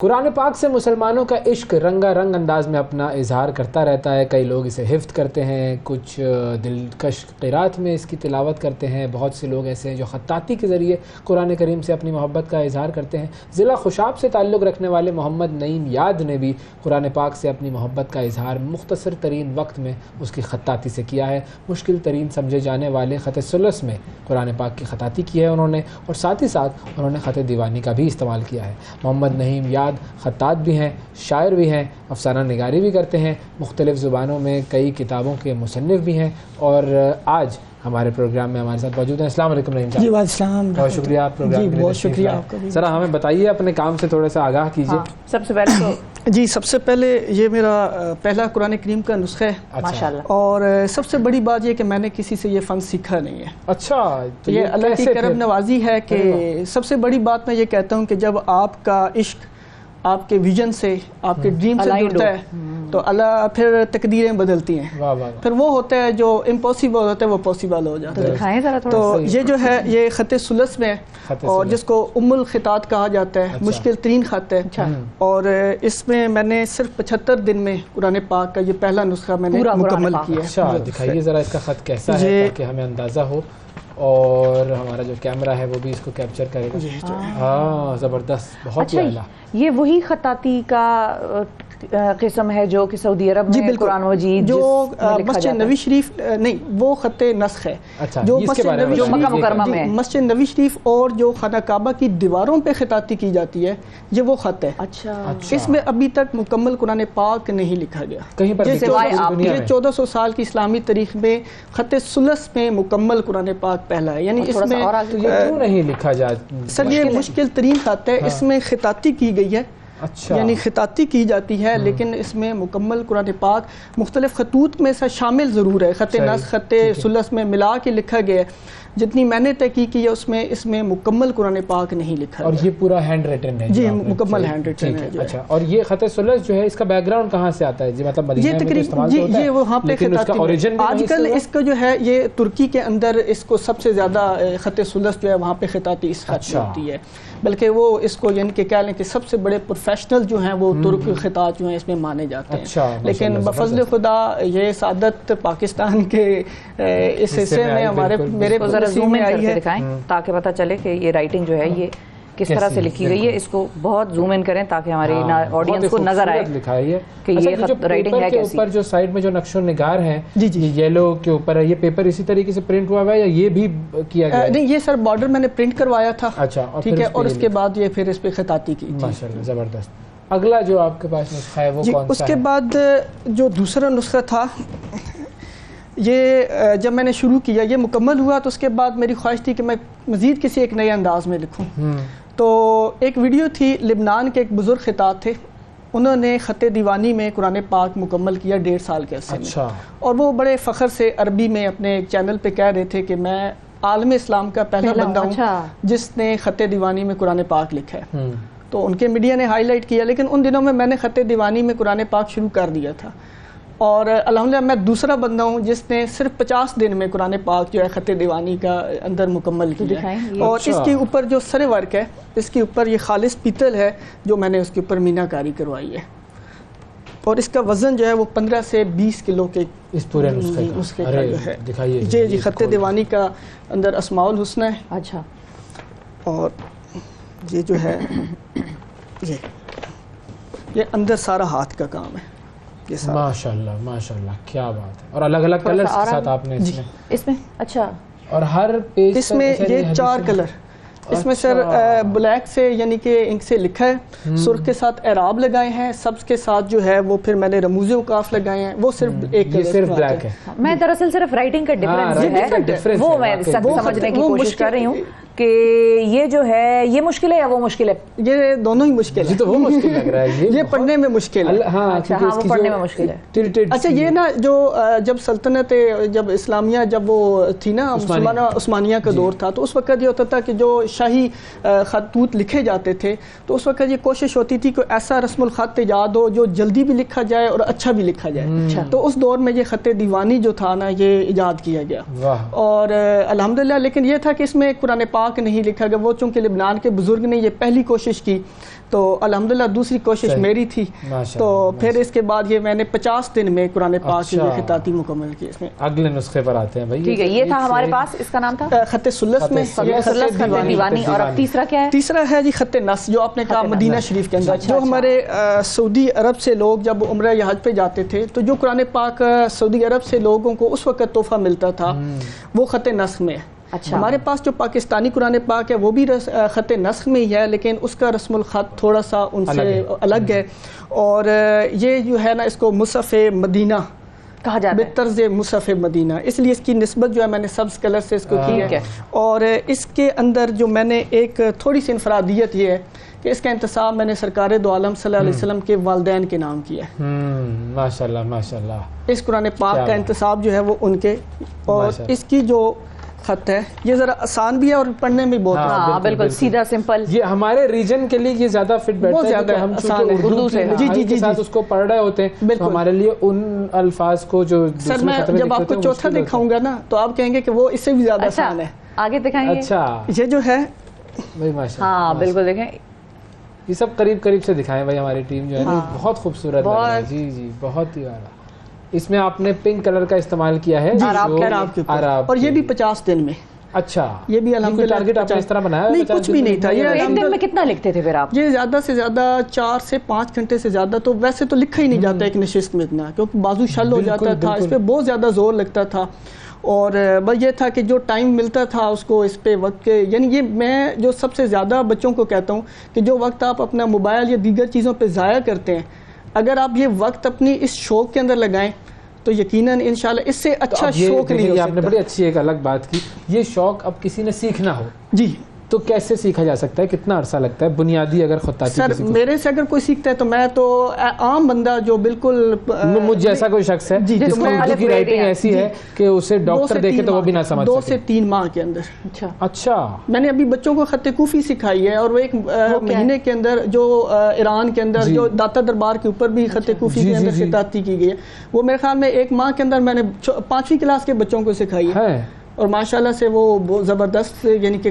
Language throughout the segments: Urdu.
قرآن پاک سے مسلمانوں کا عشق رنگا رنگ انداز میں اپنا اظہار کرتا رہتا ہے. کئی لوگ اسے حفظ کرتے ہیں، کچھ دلکش قرات میں اس کی تلاوت کرتے ہیں. بہت سے لوگ ایسے ہیں جو خطاطی کے ذریعے قرآن کریم سے اپنی محبت کا اظہار کرتے ہیں. ضلع خوشاب سے تعلق رکھنے والے محمد نعیم یاد نے بھی قرآن پاک سے اپنی محبت کا اظہار مختصر ترین وقت میں اس کی خطاطی سے کیا ہے. مشکل ترین سمجھے جانے والے خط ثلث میں قرآن پاک کی خطاطی کی ہے انہوں نے، اور ساتھ ہی ساتھ انہوں نے خط دیوانی کا بھی استعمال کیا ہے. محمد نعیم یاد خطاط بھی ہیں، شاعر بھی ہیں، افسانہ نگاری بھی کرتے ہیں، مختلف زبانوں میں کئی کتابوں کے مصنف بھی ہیں، اور آج ہمارے پروگرام میں ہمارے ساتھ موجود ہیں. السلام علیکم نعیم صاحب. جی السلام. بہت شکریہ آپ پروگرام کے لیے. بہت شکریہ آپ کا بھی. ذرا ہمیں بتائیے اپنے کام سے تھوڑا سا آگاہ کیجیے. سب سے پہلے تو جی سب سے پہلے یہ میرا پہلا قرآن کریم کا نسخہ ہے ماشاءاللہ، اور سب سے بڑی بات یہ کہ میں نے کسی سے یہ فن سیکھا نہیں ہے. اچھا، تو یہ اللہ کی کرم نوازی ہے کہ سب سے بڑی بات میں یہ کہتا ہوں کہ جب آپ کا عشق آپ کے ویژن سے، آپ کے ڈریم سے جڑتا ہے تو اللہ پھر تقدیریں بدلتی ہیں. پھر وہ ہوتا ہے جو امپاسبل ہوتا ہے وہ پاسبل ہو جاتا ہے. دکھائیں ذرا تھوڑا. تو یہ جو ہے یہ خط ثلث میں اور جس کو ام الخطاط کہا جاتا ہے، مشکل ترین خط ہے، اور اس میں نے صرف 75 دن میں قرآن پاک کا یہ پہلا نسخہ میں نے مکمل کیا ہے. اچھا دکھائیے ذرا اس کا خط کیسا ہے تاکہ ہمیں اندازہ ہو، اور ہمارا جو کیمرہ ہے وہ بھی اس کو کیپچر کرے گا. ہاں زبردست، بہت ہی اعلیٰ. یہ وہی خطاطی کا قسم ہے جو کہ سعودی عرب میں قرآن مجید جو مسجد نبی شریف نہیں، وہ خط نسخ ہے جو مکہ مکرمہ میں مسجد نبی شریف اور جو خانہ کعبہ کی دیواروں پہ خطاطی کی جاتی ہے، یہ وہ خط ہے. اچھا، اس میں ابھی تک مکمل قرآن پاک نہیں لکھا گیا. کہیں پر یہ 1400 سال کی اسلامی تاریخ میں خط ثلث میں مکمل قرآن پاک پہلا ہے. یعنی اس میں کیوں نہیں لکھا جاتا؟ سر یہ مشکل ترین خط ہے. اس میں خطاطی کی گئی ہے، یعنی خطاطی کی جاتی ہے، لیکن اس میں مکمل قرآن پاک مختلف خطوط میں سے شامل ضرور ہے. خط نسخ خط ثلث میں ملا کے لکھا گیا ہے. جتنی میں نے تحقیق کی ہے اس میں مکمل قرآن پاک نہیں لکھا. اور یہ پورا ہینڈ ریٹن ہے؟ جی مکمل ہینڈ ریٹن ہے. اچھا، اور یہ خط ثلث جو ہے اس کا بیک گراؤنڈ کہاں سے آتا ہے؟ جی مطلب مدینہ میں تو استعمال ہوتا ہے، یہ وہاں پہ خطاطی آج کل اس کا جو ہے یہ ترکی کے اندر اس کو سب سے زیادہ خط ثلث جو ہے وہاں پہ خطاطی اس خط میں ہوتی ہے. بلکہ وہ اس کو یعنی کہ کہہ لیں کہ سب سے بڑے پروفیشنل جو ہیں وہ ترک خطاط جو ہیں اس میں مانے جاتے ہیں. لیکن بفضل خدا یہ سعادت پاکستان کے اس حصے میں میرے زوم ان کر کے دکھائیں تاکہ پتہ چلے کہ یہ رائٹنگ جو ہے یہ کس طرح سے لکھی گئی ہے. اس کو بہت زوم ان کریں تاکہ ہماری آڈینس کو نظر آئے کہ یہ رائٹنگ ہے کیسی. اوپر جو سائیڈ میں جو نقش و نگار ہیں یہ یلو کے اوپر ہے، یہ پیپر اسی طریقے سے پرنٹ ہوا ہے یا یہ بھی کیا گیا ہے؟ نہیں، یہ سر بارڈر میں نے پرنٹ کروایا تھا. اچھا، ٹھیک ہے، اور اس کے بعد یہ پھر اس پہ خطاطی کی. ماشاءاللہ زبردست. اگلا جو آپ کے پاس نسخہ ہے وہ کون سا ہے؟ اس کے بعد جو دوسرا نسخہ تھا یہ جب میں نے شروع کیا یہ مکمل ہوا تو اس کے بعد میری خواہش تھی کہ میں مزید کسی ایک نئے انداز میں لکھوں. تو ایک ویڈیو تھی، لبنان کے ایک بزرگ خطاط تھے، انہوں نے خط دیوانی میں قرآن پاک مکمل کیا 1.5 سال کے عرصے میں. اور وہ بڑے فخر سے عربی میں اپنے ایک چینل پہ کہہ رہے تھے کہ میں عالم اسلام کا پہلا بندہ ہوں جس نے خط دیوانی میں قرآن پاک لکھا ہے. تو ان کے میڈیا نے ہائی لائٹ کیا، لیکن ان دنوں میں نے خط دیوانی میں قرآن پاک شروع کر دیا تھا. اور الحمدللہ میں دوسرا بندہ ہوں جس نے صرف 50 دن میں قرآن پاک جو ہے خط دیوانی کا اندر مکمل کیا ہے. اور اس کے اوپر جو سر ورک ہے، اس کے اوپر یہ خالص پیتل ہے جو میں نے اس کے اوپر مینا کاری کروائی ہے. اور اس کا وزن جو ہے وہ 15 سے 20 کلو کے اس پورے نسخے کا جو ہے. جی خط دیوانی کا اندر اسماء الحسنی ہے. اچھا، اور یہ جو ہے یہ اندر سارا ہاتھ کا کام ہے. ماشاءاللہ ماشاءاللہ، کیا بات ہے. اور الگ الگ کلرز کے ساتھ آپ نے اس میں اچھا، اور ہر پیج اس میں یہ 4 کلر. اس میں سر بلیک سے یعنی کہ انک سے لکھا ہے، سرخ کے ساتھ اعراب لگائے ہیں، سبز کے ساتھ جو ہے وہ پھر میں نے رموز اوقاف لگائے ہیں. وہ صرف ایک صرف بلیک ہے. میں دراصل صرف رائٹنگ کا ڈفرنس ہے وہ میں سمجھنے کی کوشش کر رہی ہوں کہ یہ جو ہے یہ مشکل ہے یا وہ مشکل ہے؟ یہ دونوں ہی مشکل ہے. تو وہ مشکل لگ رہا ہے، یہ پڑھنے میں مشکل ہے. ہاں وہ پڑھنے میں مشکل ہے. اچھا یہ نا جو جب سلطنت جب اسلامیہ جب وہ تھی نا عثمانیہ کا دور تھا، تو اس وقت یہ ہوتا تھا کہ جو شاہی خطوط لکھے جاتے تھے تو اس وقت یہ کوشش ہوتی تھی کہ ایسا رسم الخط ایجاد ہو جو جلدی بھی لکھا جائے اور اچھا بھی لکھا جائے. تو اس دور میں یہ خط دیوانی جو تھا نا یہ ایجاد کیا گیا. اور الحمدللہ لیکن یہ تھا کہ اس میں قرآن پاک پاک نہیں لکھا گیا. وہ چونکہ لبنان کے بزرگ نے یہ پہلی کوشش کی تو الحمدللہ دوسری کوشش میری تھی. تو پھر اس کے بعد یہ میں نے 50 دن میں قرآن پاک کی خطاطی مکمل کی. اس میں اگلے نسخے پر آتے ہیں بھائی. ٹھیک ہے, یہ تھا ہمارے پاس, اس کا نام تھا خط سلس میں خط دیوانی. اور اب تیسرا کیا ہے؟ تیسرا ہے جی خط نص, جو آپ نے کہا مدینہ شریف کے اندر. جو ہمارے سعودی عرب سے لوگ جب عمرہ یا حج پہ جاتے تھے تو جو قرآن پاک سعودی عرب سے لوگوں کو اس وقت تحفہ ملتا تھا وہ خط نسخ میں ہے. ہمارے پاس جو پاکستانی قرآن پاک ہے وہ بھی خط نسخ میں ہی ہے, لیکن اس کا رسم الخط تھوڑا سا ان سے الگ ہے. اور یہ جو ہے نا اس کو مصحف مدینہ کہا جاتا ہے, بطرز مصحف مدینہ, اس لیے اس کی نسبت جو ہے میں نے سبز کلر سے اس کو کی ہے. اور اس کے اندر جو میں نے ایک تھوڑی سی انفرادیت یہ ہے کہ اس کا انتصاب میں نے سرکار دو عالم صلی اللہ علیہ وسلم کے والدین کے نام کیا ہے. ماشاءاللہ ماشاءاللہ. اس قرآن پاک کا انتصاب جو ہے وہ ان کے, اور اس کی جو خط ہے یہ ذرا آسان بھی ہے اور پڑھنے میں بہت ہاں بالکل سیدھا سمپل. یہ ہمارے ریجن کے لیے یہ زیادہ فٹ بیٹھتا ہے, ہم اردو سے جی ساتھ اس کو پڑھ رہے ہوتے ہیں, ہمارے لیے ان الفاظ کو جو سر میں جب آپ کو چوتھا دکھاؤں گا نا تو آپ کہیں گے کہ وہ اس سے بھی زیادہ آسان ہے. آگے دکھائیں گے. اچھا یہ جو ہے بھائی ماشاءاللہ, ہاں بالکل دیکھیں, یہ سب قریب قریب سے دکھائیں بھائی. ہماری ٹیم جو ہے بہت خوبصورت ہے. جی جی بہت ہی اعلیٰ. اس میں آپ نے پنک کلر کا استعمال کیا ہے عراب کے اوپر, اور یہ بھی 50 دن میں. اچھا, یہ بھی الحمدللہ ٹارگٹ آپ نے اس طرح بنایا؟ نہیں کچھ بھی نہیں تھا. یہ ایک دن میں کتنا لکھتے تھے پھر آپ؟ یہ زیادہ سے زیادہ 4 سے 5 گھنٹے سے زیادہ تو ویسے تو لکھا ہی نہیں جاتا ایک نشست میں اتنا, کیونکہ بازو شل ہو جاتا تھا, اس پہ بہت زیادہ زور لگتا تھا. اور بس یہ تھا کہ جو ٹائم ملتا تھا اس کو اس پہ وقت کے, یعنی یہ میں جو سب سے زیادہ بچوں کو کہتا ہوں کہ جو وقت آپ اپنا موبائل یا دیگر چیزوں پہ ضائع کرتے ہیں, اگر آپ یہ وقت اپنی اس شوق کے اندر لگائیں تو یقیناً انشاءاللہ اس سے اچھا شوق نہیں ہو سکتا. آپ نے بڑی اچھی ایک الگ بات کی, یہ شوق اب کسی نے سیکھنا ہو جی تو کیسے سیکھا جا سکتا ہے, کتنا عرصہ لگتا ہے بنیادی اگر خطاطی؟ سر میرے سے اگر کوئی سیکھتا ہے تو میں تو عام بندہ جو بالکل مجھ جیسا کوئی شخص ہے جس کو اردو کی رائٹنگ ایسی ہے کہ اسے ڈاکٹر دیکھے تو وہ بھی نہ سمجھ سکے, 2 سے 3 ماہ کے اندر. اچھا, میں نے ابھی بچوں کو خط کوفی سکھائی ہے, اور وہ ایک مہینے کے اندر جو ایران کے اندر جو داتا دربار کے اوپر بھی خط کوفی کے اندر خطاطی کی گئی ہے, وہ میرے خیال میں 1 ماہ کے اندر میں نے 5ویں کلاس کے بچوں کو سکھائی ہے. اور ماشاءاللہ سے وہ زبردست, یعنی کہ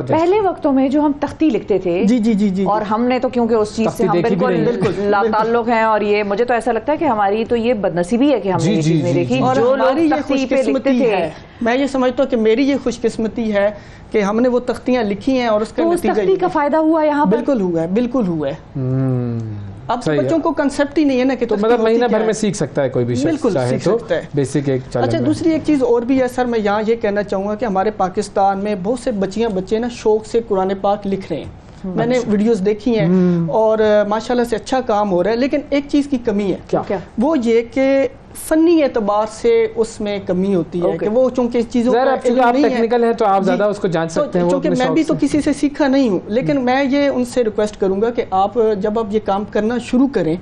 پہلے وقتوں میں جو ہم تختی لکھتے تھے جی اور ہم نے تو کیونکہ اس چیز سے ہم بالکل لا تعلق ہیں, اور یہ مجھے تو ایسا لگتا ہے کہ ہماری تو یہ بدنصیبی ہے کہ ہم نے یہ چیز نہیں دیکھی. اور جو لوگ تختی پہ لکھتے تھے, میں یہ سمجھتا ہوں کہ میری یہ خوش قسمتی ہے کہ ہم نے وہ تختیاں لکھی ہیں اور اس کا نتیجہ تختی کا فائدہ ہوا یہاں پر. بالکل ہوا ہے, بالکل ہوا ہے. اب تو بچوں کو کنسپٹ ہی نہیں ہے نا کہ مطلب مہینہ بھر میں سیکھ سکتا ہے کوئی بھی شخص چاہے تو بیسک ایک چیلنج. اچھا دوسری ایک چیز اور بھی ہے سر, میں یہاں یہ کہنا چاہوں گا کہ ہمارے پاکستان میں بہت سے بچے نا شوق سے قرآن پاک لکھ رہے ہیں. میں نے ویڈیوز دیکھی ہیں اور ماشاءاللہ سے اچھا کام ہو رہا ہے, لیکن ایک چیز کی کمی ہے. کیا؟ وہ یہ کہ فنی اعتبار سے اس میں کمی ہوتی ہے کہ وہ چونکہ اس چیزوں کا علم نہیں ہے, ٹیکنیکل ہے تو آپ زیادہ اس کو جان سکتے ہیں. چونکہ میں بھی تو کسی سے سیکھا نہیں ہوں, لیکن میں یہ ان سے ریکویسٹ کروں گا کہ آپ جب آپ یہ کام کرنا شروع کریں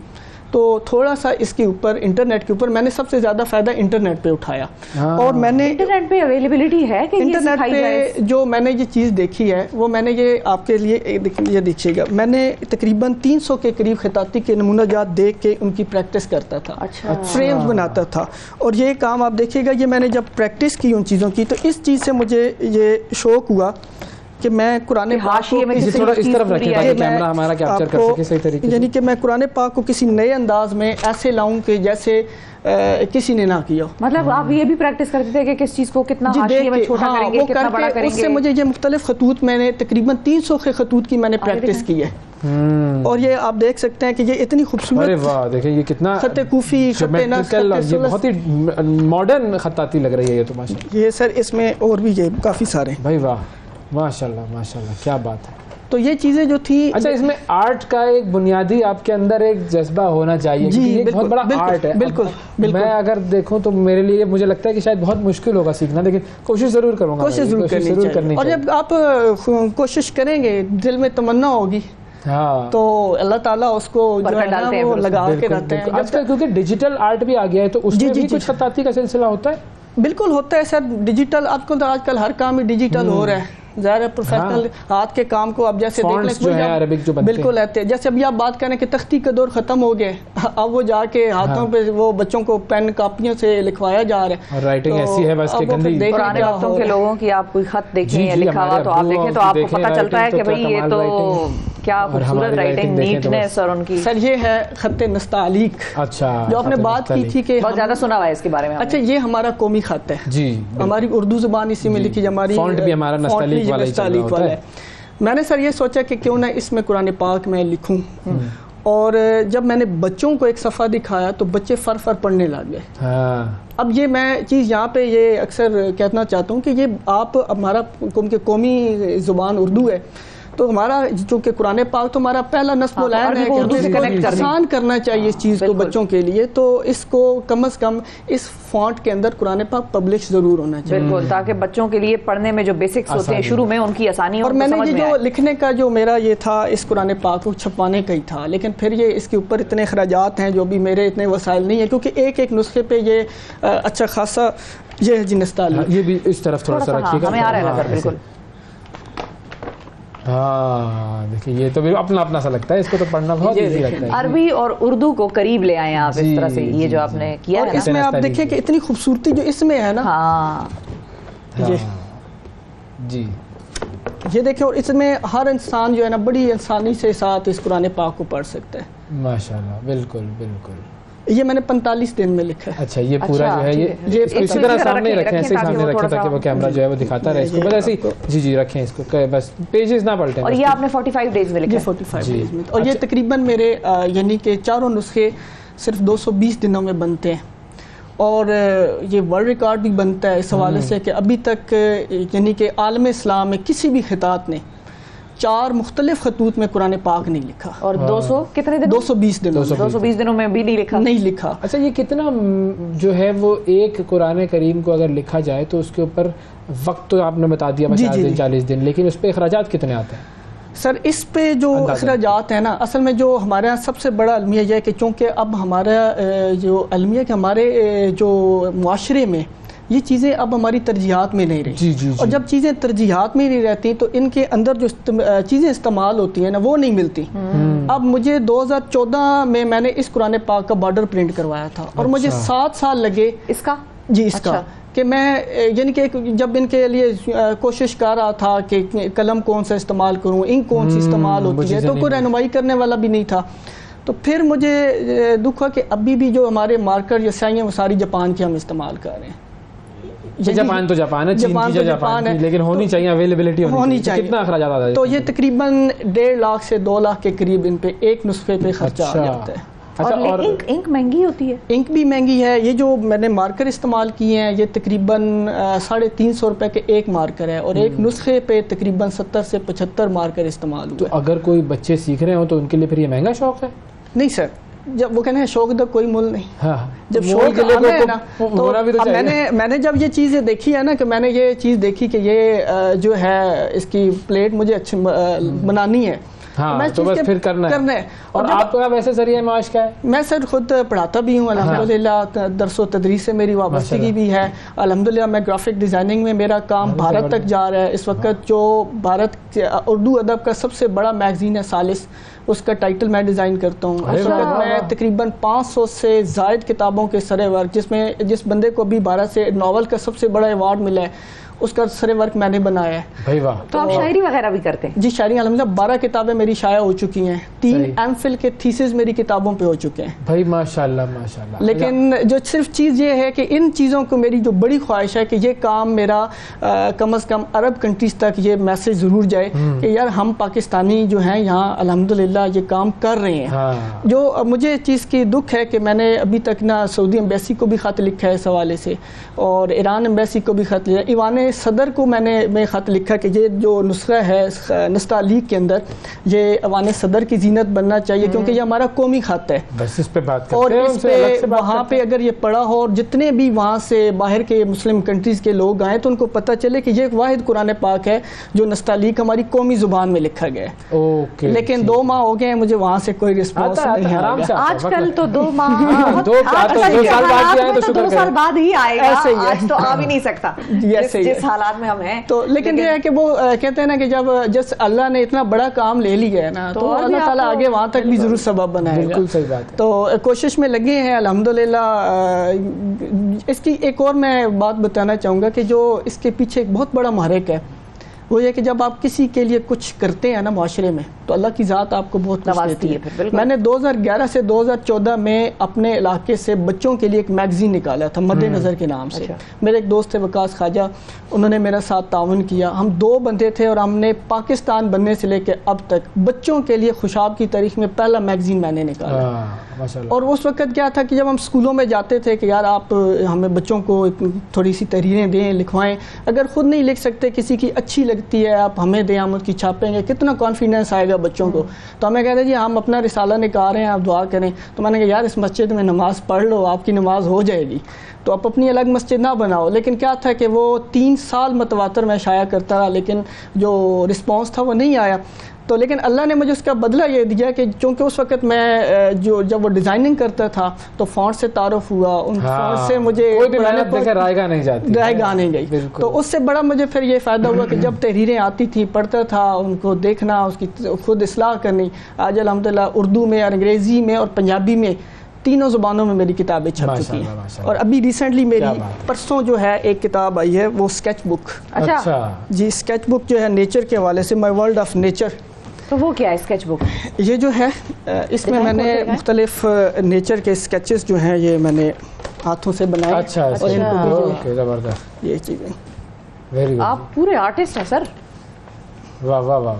تو تھوڑا سا اس کے اوپر انٹرنیٹ کے اوپر, میں نے سب سے زیادہ فائدہ انٹرنیٹ پہ اٹھایا. اور میں نے انٹرنیٹ پہ اویلیبلٹی ہے کہ انٹرنیٹ پہ جو میں نے یہ چیز دیکھی ہے وہ میں نے یہ آپ کے لیے یہ دیکھیے گا, میں نے تقریباً 300 کے قریب خطاطی کے نمونہ جات دیکھ کے ان کی پریکٹس کرتا تھا, فریمز بناتا تھا. اور یہ کام آپ دیکھیے گا, یہ میں نے جب پریکٹس کی ان چیزوں کی تو اس چیز سے مجھے یہ شوق ہوا کہ میں قرآن پاک کو اس طرف رکھیں تاکہ کیمرہ ہمارا کیپچر کر سکے صحیح طریقے سے, یعنی کہ میں قرآن پاک کو کسی نئے انداز میں ایسے لاؤں کہ جیسے کسی نے نہ کیا. مطلب آپ یہ بھی پریکٹس کرتے تھے کہ کس چیز کو کتنا حاشیے میں چھوٹا کریں گے, کتنا بڑا کریں گے. اس سے مجھے یہ مختلف خطوط, میں نے تقریباً 300 کے خطوط کی میں نے پریکٹس کی ہے. اور یہ آپ دیکھ سکتے ہیں کہ یہ اتنی خوبصورت, ارے واہ دیکھیں یہ کتنا خط کوفی, خط نص, یہ بہت ہی ماڈرن خطاطی لگ رہی ہے. یہ تو ماشاءاللہ یہ سر اس میں اور بھی یہ کافی سارے بھائی, واہ ماشاءاللہ ماشاءاللہ کیا بات ہے. تو یہ چیزیں جو تھی. اچھا اس میں آرٹ کا ایک بنیادی آپ کے اندر ایک جذبہ ہونا چاہیے, جی یہ بہت بڑا آرٹ ہے. بالکل میں اگر دیکھوں تو میرے لیے مجھے لگتا ہے کہ شاید بہت مشکل ہوگا سیکھنا, لیکن کوشش ضرور کروں گا. کوشش ضرور کرنی چاہیے, اور جب آپ کوشش کریں گے دل میں تمنا ہوگی تو اللہ تعالیٰ اس کو جو ہے نا وہ لگا کے رہتے ہیں. آج کل کیونکہ ڈیجیٹل آرٹ بھی آ گیا ہے تو اس میں بھی کچھ خطاطی کا سلسلہ ہوتا ہے. بالکل ہوتا ہے سر, ڈیجیٹل آج کل ہر کام ہی ڈیجیٹل ہو رہا ہے. ظاہر ہے پروفیشنل ہاتھ کے کام کو اب جیسے دیکھ لیں بالکل آتے ہیں. جیسے ابھی آپ بات کریں کہ تختی کا دور ختم ہو گیا, اب وہ جا کے ہاتھوں پہ وہ بچوں کو پین کاپیوں سے لکھوایا جا رہا ہے, رائٹنگ ایسی ہے بس کہ گندی. پرانے وقتوں کے لوگوں کی آپ کوئی خط دیکھیں یا لکھا ہوا تو آپ دیکھیں تو آپ کو پتہ چلتا ہے کہ بھئی یہ تو کیا خوبصورت رائٹنگ, نیٹنس اور ان کی. سر یہ ہے خط نستعلیق, اچھا جو آپ نے بات کی تھی کہ بہت زیادہ سنا ہوا ہے اس کے بارے میں. اچھا یہ ہمارا قومی خط ہے جی, ہماری اردو زبان اسی میں لکھی, ہماری فونٹ بھی ہمارا نستعلیق والا ہے. میں نے سر یہ سوچا کہ کیوں نہ اس میں قرآن پاک میں لکھوں, اور جب میں نے بچوں کو ایک صفحہ دکھایا تو بچے فر پڑھنے لگ گئے. اب یہ میں چیز یہاں پہ یہ اکثر کہنا چاہتا ہوں کہ یہ آپ ہمارا قومی زبان اردو ہے, تو ہمارا چونکہ قرآن پاک تو ہمارا پہلا نصب العین ہے کہ آسان کرنا چاہیے اس چیز کو بچوں کے لیے, تو اس کو کم از کم اس فونٹ کے اندر قرآن پاک پبلش ضرور ہونا چاہیے. بالکل, تاکہ بچوں کے لیے پڑھنے میں جو بیسکس ہوتے ہیں شروع میں ان کی آسانی ہو. اور میں نے یہ جو لکھنے کا جو میرا یہ تھا اس قرآن پاک کو چھپوانے کا ہی تھا, لیکن پھر یہ اس کے اوپر اتنے اخراجات ہیں جو بھی میرے اتنے وسائل نہیں ہیں, کیونکہ ایک نسخے پہ یہ اچھا خاصا یہ ہے جی نستعلیق. یہ بھی اس طرف تھوڑا سا رکھیے گا, ہمیں آ رہا ہے نظر. بالکل ہاں دیکھیں یہ تو بھی اپنا اپنا سا لگتا ہے, اس کو تو پڑھنا بہت ایزی لگتا ہے. عربی اور اردو کو قریب لے آئے آپ اس طرح سے, یہ جو آپ نے کیا ہے. اور اس میں آپ دیکھیں کہ اتنی خوبصورتی جو اس میں ہے نا, جی یہ دیکھیں, اور اس میں ہر انسان جو ہے نا بڑی انسانی سے ساتھ اس قرآن پاک کو پڑھ سکتا ہے. ماشاءاللہ, بالکل بالکل. یہ میں نے 45 دن میں لکھا ہے. اچھا یہ پورا جو ہے یہ اسی طرح سامنے رکھیں, ایسے ہی سامنے رکھیں تاکہ وہ کیمرہ جو ہے وہ دکھاتا رہے اس کو, بس ایسے ہی جی رکھیں اس کو, بس پیجز نہ پلٹیں. اور یہ آپ نے 45 ڈیز میں لکھا ہے. 45 ڈیز میں, اور یہ تقریباً میرے یعنی کہ چاروں نسخے صرف 220 دنوں میں بنتے ہیں, اور یہ ورلڈ ریکارڈ بھی بنتا ہے اس حوالے سے کہ ابھی تک یعنی کہ عالم اسلام میں کسی بھی خطاط نے 4 مختلف خطوط میں قرآن پاک نہیں لکھا. اور 200 کتنے دن 220 دنوں 220 دنوں میں بھی نہیں لکھا. اچھا یہ کتنا جو ہے وہ ایک قرآن کریم کو اگر لکھا جائے تو اس کے اوپر وقت تو آپ نے بتا دیا 50 دن 40 دن, لیکن اس پہ اخراجات کتنے آتے ہیں؟ سر اس پہ جو اخراجات ہیں نا, اصل میں جو ہمارے یہاں سب سے بڑا المیہ یہ ہے کہ چونکہ اب ہمارا جو المیہ کہ ہمارے جو معاشرے میں یہ چیزیں اب ہماری ترجیحات میں نہیں رہی, اور جب چیزیں ترجیحات میں نہیں رہتی تو ان کے اندر جو چیزیں استعمال ہوتی ہیں نا وہ نہیں ملتی. اب مجھے 2014 میں نے اس قرآن پاک کا بارڈر پرنٹ کروایا تھا, اور مجھے 7 سال لگے اس کا اس کا کہ میں یعنی کہ جب ان کے لیے کوشش کر رہا تھا کہ قلم کون سا استعمال کروں, انک کون سی استعمال ہوتی ہے, تو کوئی رہنمائی کرنے والا بھی نہیں تھا. تو پھر مجھے دکھ ہوا کہ ابھی بھی جو ہمارے مارکر یا سیاہیں وہ ساری جاپان کے ہم استعمال کر رہے ہیں. جاپان تو جاپان ہے, چین کی جاپان ہے, لیکن ہونی چاہیے, اویلیبلٹی ہونی چاہیے. کتنا اخراجات آتا ہے؟ تو یہ تقریباً 1.5 لاکھ سے 2 لاکھ کے قریب ان پہ ایک نسخے پہ خرچہ آ جاتا ہے. اور انک مہنگی ہوتی ہے. انک بھی مہنگی ہے. یہ جو میں نے مارکر استعمال کیے ہیں یہ تقریباً 350 روپے کے ایک مارکر ہے, اور ایک نسخے پہ تقریباً 70 سے 75 مارکر استعمال ہوئے. تو اگر کوئی بچے سیکھ رہے ہوں تو ان کے لیے پھر یہ مہنگا شوق ہے؟ نہیں سر, جب وہ کہنے ہیں شوق کا کوئی مول نہیں, جب شوق آنا ہے نا تو میں نے جب یہ چیزیں دیکھی ہے نا, کہ میں نے یہ چیز دیکھی کہ یہ جو ہے اس کی پلیٹ مجھے اچھی بنانی ہے, تو بس پھر کرنا ہے. اور آپ کا ویسے ذریعہ معاش کا ہے؟ میں سر خود پڑھاتا بھی ہوں الحمدللہ, درس و تدریس سے میری وابستگی بھی ہے الحمدللہ. میں گرافک ڈیزائننگ میں میرا کام بھارت تک جا رہا ہے اس وقت. جو بھارت اردو ادب کا سب سے بڑا میگزین ہے سالس, اس کا ٹائٹل میں ڈیزائن کرتا ہوں. اس وقت میں تقریباً 500 سے زائد کتابوں کے سرے ورک, جس بندے کو ابھی بھارت سے ناول کا سب سے بڑا ایوارڈ ملا ہے, اس کا سرے ورک میں نے بنایا ہے. تو آپ شاعری وغیرہ بھی کرتے ہیں؟ جی شاعری الحمدللہ 12 کتابیں میری شائع ہو چکی ہیں, 3 ایم فل کے تھیسز میری کتابوں پہ ہو چکے ہیں. بھائی ماشاءاللہ ماشاءاللہ. لیکن جو صرف چیز یہ ہے کہ ان چیزوں کو میری جو بڑی خواہش ہے کہ یہ کام میرا کم از کم عرب کنٹریز تک یہ میسج ضرور جائے کہ یار ہم پاکستانی جو ہیں یہاں الحمدللہ یہ کام کر رہے ہیں. جو مجھے چیز کی دکھ ہے کہ میں نے ابھی تک نہ سعودی ایمبیسی کو بھی خط لکھا ہے اس حوالے سے, اور ایران ایمبیسی کو بھی خط لکھا, ایوان صدر کو میں خط لکھا کہ یہ جو نسخہ ہے نستعلیق کے اندر یہ ایوان صدر کی زینت بننا چاہیے, کیونکہ یہ ہمارا قومی خط ہے. بس اس پہ بات کرتے اور اس پہ وہاں پہ اگر یہ پڑھا ہو, اور جتنے بھی وہاں سے باہر کے مسلم کنٹریز کے لوگ آئیں تو ان کو پتہ چلے کہ یہ واحد قرآن پاک ہے جو نستعلیق ہماری قومی زبان میں لکھا گیا ہے. لیکن 2 ماہ ہو گئے ہیں, مجھے وہاں سے کوئی رسپانس نہیں آ رہا. آج کل تو 2 ماہ 2 سال بعد ہی آئے گا, آج تو آ بھی نہیں سکتا. جس حالات میں ہم ہیں. تو لیکن یہ ہے کہ وہ کہتے ہیں نا کہ جب جس اللہ نے اتنا بڑا کام لے لیا ہے نا تو اللہ تعالیٰ آگے وہاں تک بھی ضرور سبب بنائے گا. بالکل صحیح بات ہے. تو کوشش میں لگے ہیں الحمدللہ. اس کی ایک اور میں بات بتانا چاہوں گا کہ جو اس کے پیچھے ایک بہت بڑا محرک ہے وہ یہ کہ جب آپ کسی کے لیے کچھ کرتے ہیں نا معاشرے میں تو اللہ کی ذات آپ کو بہت کچھ دیتی ہے. میں نے 2011 سے 2014 میں اپنے علاقے سے بچوں کے لیے ایک میگزین نکالا تھا مد نظر کے نام سے. میرے ایک دوست تھے وقاص خواجہ, انہوں نے میرا ساتھ تعاون کیا. ہم 2 بندے تھے اور ہم نے پاکستان بننے سے لے کے اب تک بچوں کے لیے خوشاب کی تاریخ میں پہلا میگزین میں نے نکالا. اور اس وقت کیا تھا کہ جب ہم اسکولوں میں جاتے تھے کہ یار آپ ہمیں بچوں کو تھوڑی سی تحریریں دیں, لکھوائیں, اگر خود نہیں لکھ سکتے کسی کی اچھی لگتی ہے آپ ہمیں دیں, ہم اس کی چھاپیں گے, کتنا کانفیڈنس آئے گا بچوں کو. تو ہمیں کہتے ہیں جی ہم اپنا رسالہ نکال رہے ہیں آپ دعا کریں. تو میں نے کہا یار اس مسجد میں نماز پڑھ لو آپ کی نماز ہو جائے گی, تو آپ اپنی الگ مسجد نہ بناؤ. لیکن کیا تھا کہ وہ 3 سال متواتر میں شائع کرتا رہا لیکن جو رسپانس تھا وہ نہیں آیا. تو لیکن اللہ نے مجھے اس کا بدلہ یہ دیا کہ چونکہ اس وقت میں جب وہ ڈیزائننگ کرتا تھا تو فونٹ سے تعارف ہوا, ان فونٹ سے مجھے رائے گاہ نہیں گئی. تو اس سے بڑا مجھے پھر یہ فائدہ ہوا کہ جب تحریریں آتی تھی پڑھتا تھا, ان کو دیکھنا, اس کی خود اصلاح کرنی. آج الحمدللہ اردو میں, انگریزی میں اور پنجابی میں 3 زبانوں میں میری کتابیں چھپ چکی ہیں. اور ابھی ریسنٹلی میری پرسوں جو ہے ایک کتاب آئی ہے وہ اسکیچ بک. اچھا جی, اسکیچ بک جو ہے نیچر کے حوالے سے, مائی ورلڈ آف نیچر. تو وہ کیا ہے اسکیچ بک؟ یہ جو ہے اس میں میں نے مختلف نیچر کے اسکیچز جو ہیں یہ میں نے ہاتھوں سے بنائے. اچھا زبردست, یہ چیزیں. ویری گڈ, آپ پورے آرٹسٹ ہیں سر. واہ واہ واہ,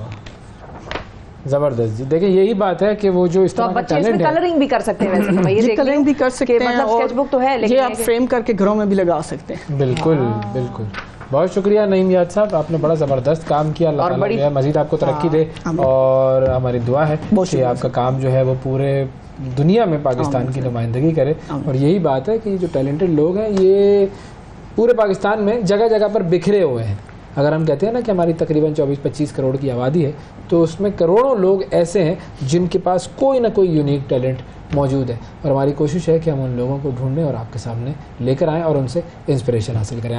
زبردست جی. دیکھیں یہی بات ہے کہ وہ جو اس طرح کا ٹیلنٹ ہے, کلرنگ بھی کر سکتے ہیں. ویسے میں یہ کلرنگ بھی کر سکتے ہیں, مطلب اسکیچ بک تو ہے لیکن یہ آپ فریم کر کے گھروں میں بھی لگا سکتے ہیں. بالکل بالکل. بہت شکریہ نعیم یاد صاحب, آپ نے بڑا زبردست کام کیا. اللہ تعالیٰ مزید آپ کو ترقی دے اور ہماری دعا ہے کہ آپ کا کام جو ہے وہ پورے دنیا میں پاکستان کی نمائندگی کرے. اور یہی بات ہے کہ جو ٹیلنٹڈ لوگ ہیں یہ پورے پاکستان میں جگہ جگہ پر بکھرے ہوئے ہیں. اگر ہم کہتے ہیں نا کہ ہماری تقریباً 24-25 کروڑ کی آبادی ہے تو اس میں کروڑوں لوگ ایسے ہیں جن کے پاس کوئی نہ کوئی یونیک ٹیلنٹ موجود ہے. اور ہماری کوشش ہے کہ ہم ان لوگوں کو ڈھونڈیں اور آپ کے سامنے لے کر آئیں اور ان سے انسپریشن حاصل کریں.